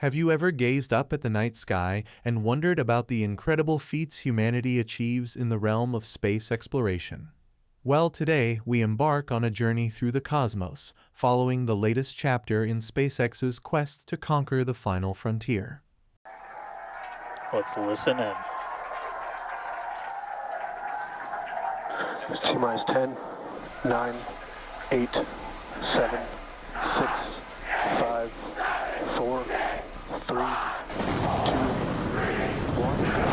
Have you ever gazed up at the night sky and wondered about the incredible feats humanity achieves in the realm of space exploration? Well, today we embark on a journey through the cosmos, following the latest chapter in SpaceX's quest to conquer the final frontier. Let's listen in. T minus 10, 9, 8, 7, 6, 5, 4, 3, 2, 1.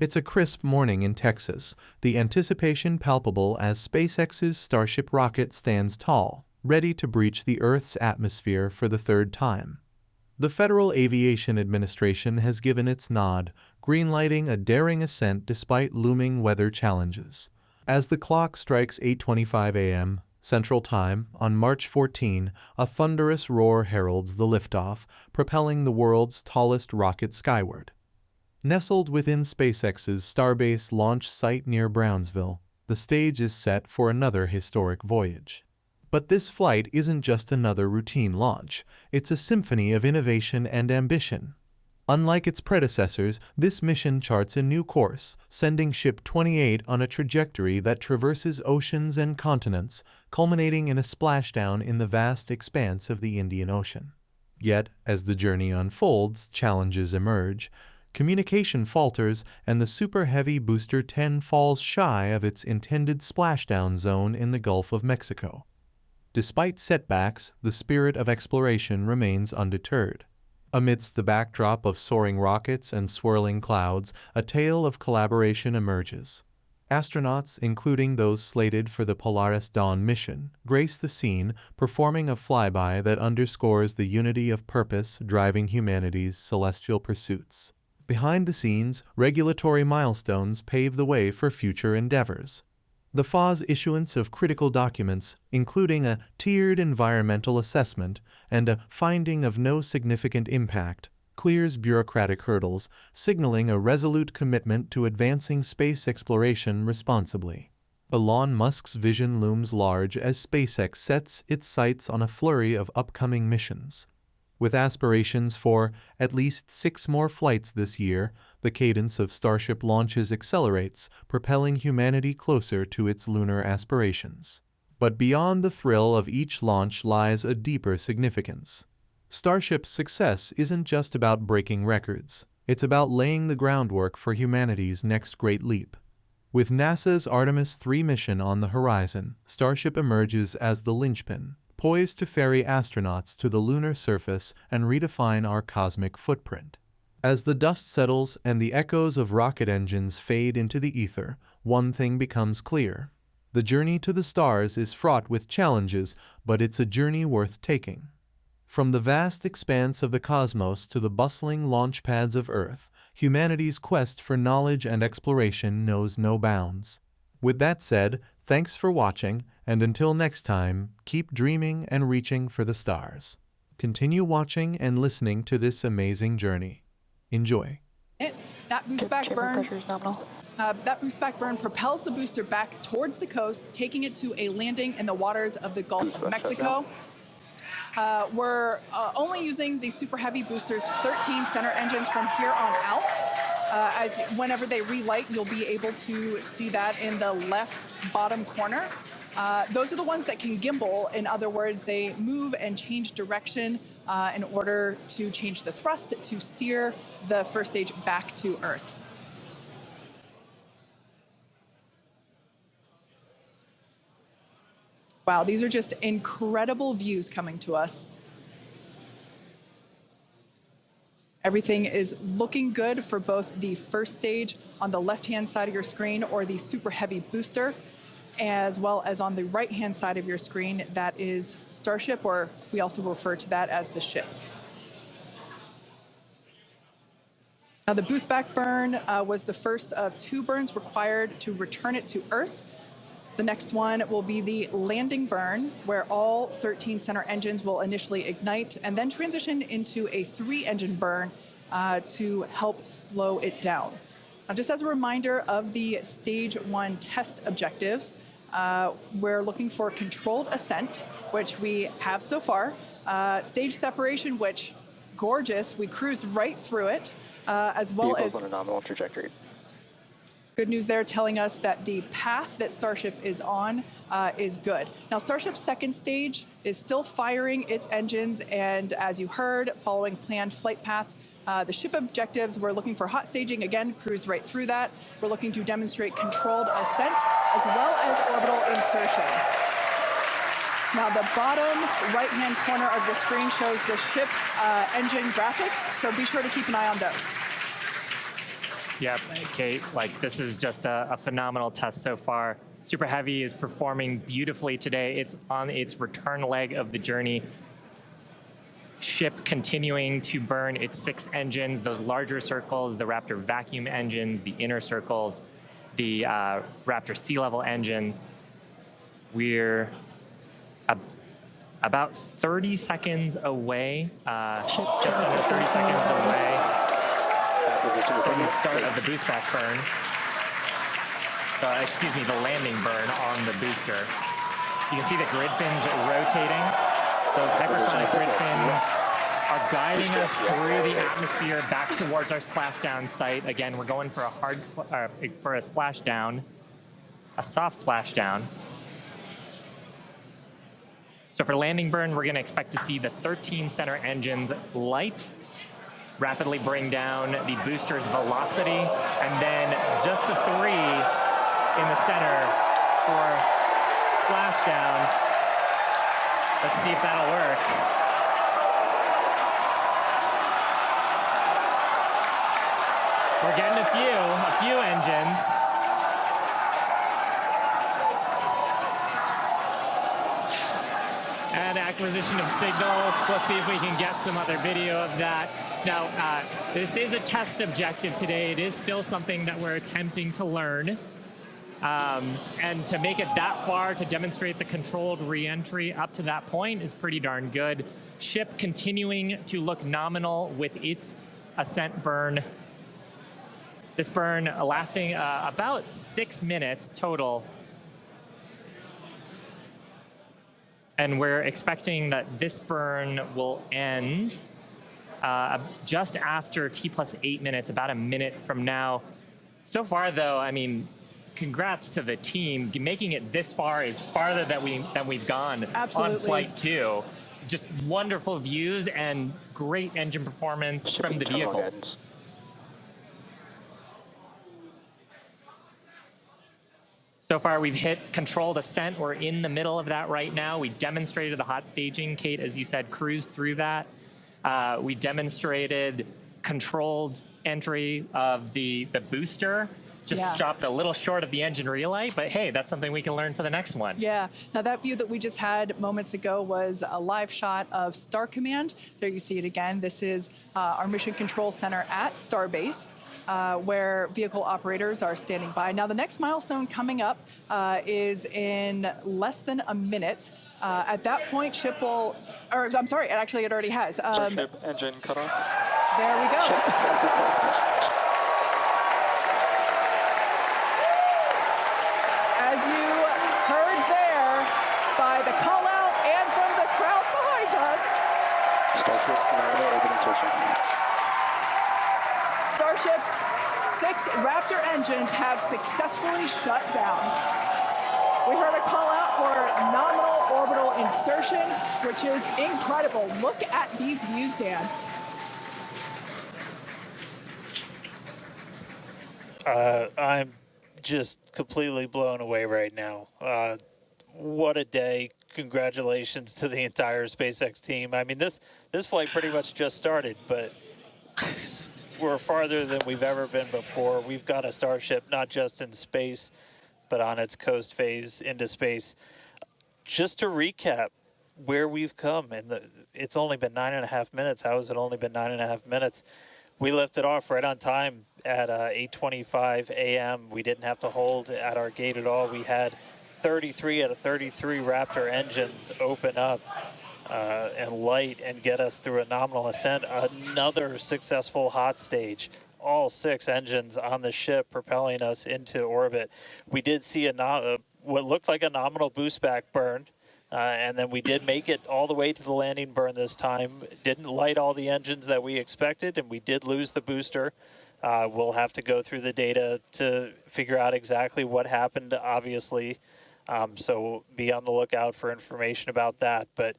It's a crisp morning in Texas, the anticipation palpable as SpaceX's Starship rocket stands tall, ready to breach the Earth's atmosphere for the third time. The Federal Aviation Administration has given its nod, greenlighting a daring ascent despite looming weather challenges. As the clock strikes 8:25 a.m. Central Time on March 14, a thunderous roar heralds the liftoff, propelling the world's tallest rocket skyward. Nestled within SpaceX's Starbase launch site near Brownsville, the stage is set for another historic voyage. But this flight isn't just another routine launch, it's a symphony of innovation and ambition. Unlike its predecessors, this mission charts a new course, sending Ship 28 on a trajectory that traverses oceans and continents, culminating in a splashdown in the vast expanse of the Indian Ocean. Yet, as the journey unfolds, challenges emerge. Communication falters, and the Super Heavy Booster 10 falls shy of its intended splashdown zone in the Gulf of Mexico. Despite setbacks, the spirit of exploration remains undeterred. Amidst the backdrop of soaring rockets and swirling clouds, a tale of collaboration emerges. Astronauts, including those slated for the Polaris Dawn mission, grace the scene, performing a flyby that underscores the unity of purpose driving humanity's celestial pursuits. Behind the scenes, regulatory milestones pave the way for future endeavors. The FAA's issuance of critical documents, including a tiered environmental assessment and a finding of no significant impact, clears bureaucratic hurdles, signaling a resolute commitment to advancing space exploration responsibly. Elon Musk's vision looms large as SpaceX sets its sights on a flurry of upcoming missions. With aspirations for at least 6 more flights this year, the cadence of Starship launches accelerates, propelling humanity closer to its lunar aspirations. But beyond the thrill of each launch lies a deeper significance. Starship's success isn't just about breaking records. It's about laying the groundwork for humanity's next great leap. With NASA's Artemis 3 mission on the horizon, Starship emerges as the linchpin, poised to ferry astronauts to the lunar surface and redefine our cosmic footprint. As the dust settles and the echoes of rocket engines fade into the ether, one thing becomes clear. The journey to the stars is fraught with challenges, but it's a journey worth taking. From the vast expanse of the cosmos to the bustling launch pads of Earth, humanity's quest for knowledge and exploration knows no bounds. With that said, thanks for watching, and until next time, keep dreaming and reaching for the stars. Continue watching and listening to this amazing journey. Enjoy. That boost back burn. That boost back burn propels the booster back towards the coast, taking it to a landing in the waters of the Gulf of Mexico. We're only using the Super Heavy Booster's 13 center engines from here on out. As whenever they relight, you'll be able to see that in the left bottom corner. Those are the ones that can gimbal. In other words, they move and change direction in order to change the thrust to steer the first stage back to Earth. Wow, these are just incredible views coming to us. Everything is looking good for both the first stage on the left-hand side of your screen or the Super Heavy Booster. as well as on the right-hand side of your screen, that is Starship, or we also refer to that as the ship. Now, the boost back burn was the first of 2 burns required to return it to Earth. The next one will be the landing burn, where all 13 center engines will initially ignite and then transition into a 3-engine burn to help slow it down. Now, just as a reminder of the Stage 1 test objectives, we're looking for controlled ascent, which we have so far. Stage separation, which, gorgeous, we cruised right through it, as well as... on a nominal trajectory. Good news there, telling us that the path that Starship is on is good. Now, Starship's second stage is still firing its engines, and as you heard, following planned flight path, the ship objectives, we're looking for hot staging, again, cruised right through that. We're looking to demonstrate controlled ascent, as well as orbital insertion. Now, the bottom right-hand corner of your screen shows the ship engine graphics, so be sure to keep an eye on those. Yep, Kate, like this is just a phenomenal test so far. Super Heavy is performing beautifully today. It's on its return leg of the journey. Ship continuing to burn its 6 engines, those larger circles, the Raptor vacuum engines, the inner circles, the Raptor sea level engines. We're about 30 seconds away, just under 30 seconds away from the start of the boost back burn. Excuse me, the landing burn on the booster. You can see the grid fins rotating. Those hypersonic grid fins are guiding us through the atmosphere back towards our splashdown site. Again, we're going for a for a splashdown, a soft splashdown. So for landing burn, we're going to expect to see the 13 center engines light, rapidly bring down the booster's velocity, and then just the 3 in the center for splashdown. Let's see if that'll work. We're getting a few engines. And acquisition of signal. We'll see if we can get some other video of that. Now, this is a test objective today. It is still something that we're attempting to learn. And to make it that far, to demonstrate the controlled re-entry up to that point is pretty darn good. Ship continuing to look nominal with its ascent burn. This burn lasting about 6 minutes total. And we're expecting that this burn will end just after T+8 minutes, about a minute from now. So far, though, I mean, congrats to the team. Making it this far is farther than we've gone. Absolutely. On Flight 2. Just wonderful views and great engine performance from the vehicles. So far, we've hit controlled ascent. We're in the middle of that right now. We demonstrated the hot staging. Kate, as you said, cruised through that. We demonstrated controlled entry of the booster. Just stopped a little short of the engine relay, but hey, that's something we can learn for the next one. Yeah. Now, that view that we just had moments ago was a live shot of Star Command. There you see it again. This is our Mission Control Center at Starbase, where vehicle operators are standing by. Now, the next milestone coming up is in less than a minute. At that point, ship will, or I'm sorry, actually it already has. Ship engine cut off. There we go. As you heard there, by the call out and from the crowd behind us, Starship's 6 Raptor engines have successfully shut down. We heard a call out for nominal orbital insertion, which is incredible. Look at these views, Dan. I'm just completely blown away right now. What a day. Congratulations to the entire SpaceX team. I mean, this flight pretty much just started, but we're farther than we've ever been before. We've got a Starship not just in space, but on its coast phase into space. Just to recap where we've come, and it's only been 9.5 minutes. How has it only been 9.5 minutes? We lifted off right on time at 8:25 a.m. We didn't have to hold at our gate at all. We had 33 out of 33 Raptor engines open up and light and get us through a nominal ascent. Another successful hot stage. All 6 engines on the ship propelling us into orbit. We did see what looked like a nominal boost back burn. And then we did make it all the way to the landing burn this time. Didn't light all the engines that we expected, and we did lose the booster. We'll have to go through the data to figure out exactly what happened, obviously. So be on the lookout for information about that. But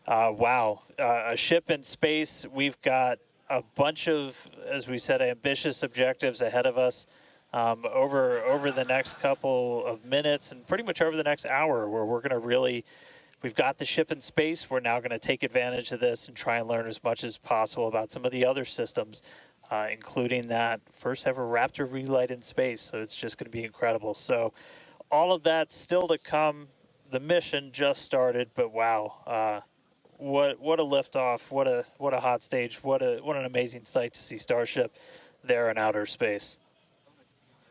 wow, a ship in space. We've got a bunch of, as we said, ambitious objectives ahead of us. Over the next couple of minutes and pretty much over the next hour, where we're going to we've got the ship in space. We're now going to take advantage of this and try and learn as much as possible about some of the other systems, including that first ever Raptor relight in space. So it's just going to be incredible. So all of that still to come. The mission just started, but wow, what a liftoff! What a hot stage! What an amazing sight to see Starship there in outer space.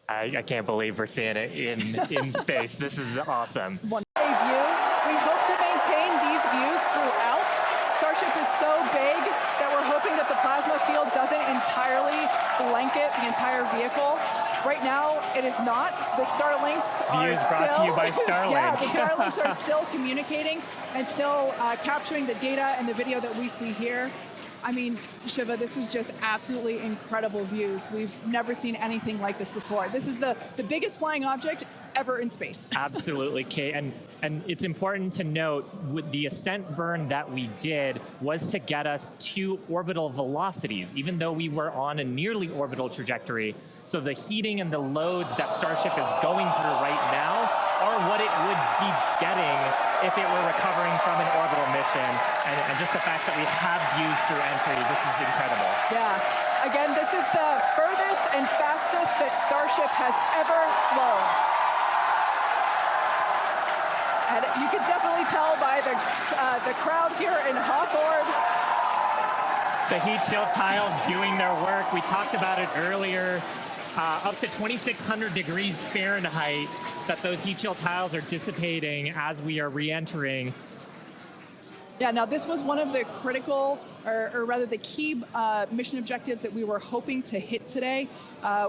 I can't believe we're seeing it in space. This is awesome. One-way view. We hope to maintain these views throughout. Starship is so big that we're hoping that the plasma field doesn't entirely blanket the entire vehicle. Right now, it is not. The Starlinks are Views brought to you by Starlink. Yeah, the Starlinks are still communicating and still capturing the data and the video that we see here. I mean, Shiva, this is just absolutely incredible views. We've never seen anything like this before. This is the biggest flying object ever in space. Absolutely, Kate. And it's important to note, with the ascent burn that we did was to get us to orbital velocities, even though we were on a nearly orbital trajectory. So the heating and the loads that Starship is going through right now are what it would be getting if it were recovering from an orbital mission. And just the fact that we have views through entry, this is incredible. Yeah. Again, this is the furthest and fastest that Starship has ever flown. And you can definitely tell by the crowd here in Hawthorne. The heat shield tiles doing their work. We talked about it earlier. Up to 2,600 degrees Fahrenheit that those heat shield tiles are dissipating as we are re-entering. Yeah, now this was one of the critical, or rather the key mission objectives that we were hoping to hit today.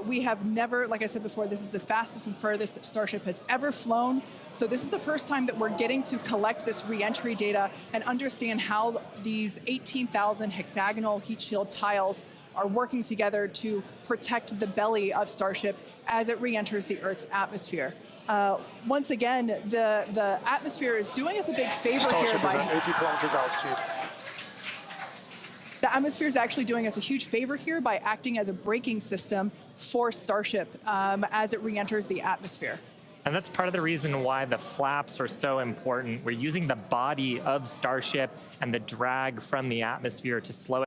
We have never, like I said before, this is the fastest and furthest that Starship has ever flown. So this is the first time that we're getting to collect this re-entry data and understand how these 18,000 hexagonal heat shield tiles are working together to protect the belly of Starship as it re-enters the Earth's atmosphere. Once again, the atmosphere is doing us a big favor here by... 80 kilometers altitude. The atmosphere is actually doing us a huge favor here by acting as a braking system for Starship as it re-enters the atmosphere. And that's part of the reason why the flaps are so important. We're using the body of Starship and the drag from the atmosphere to slow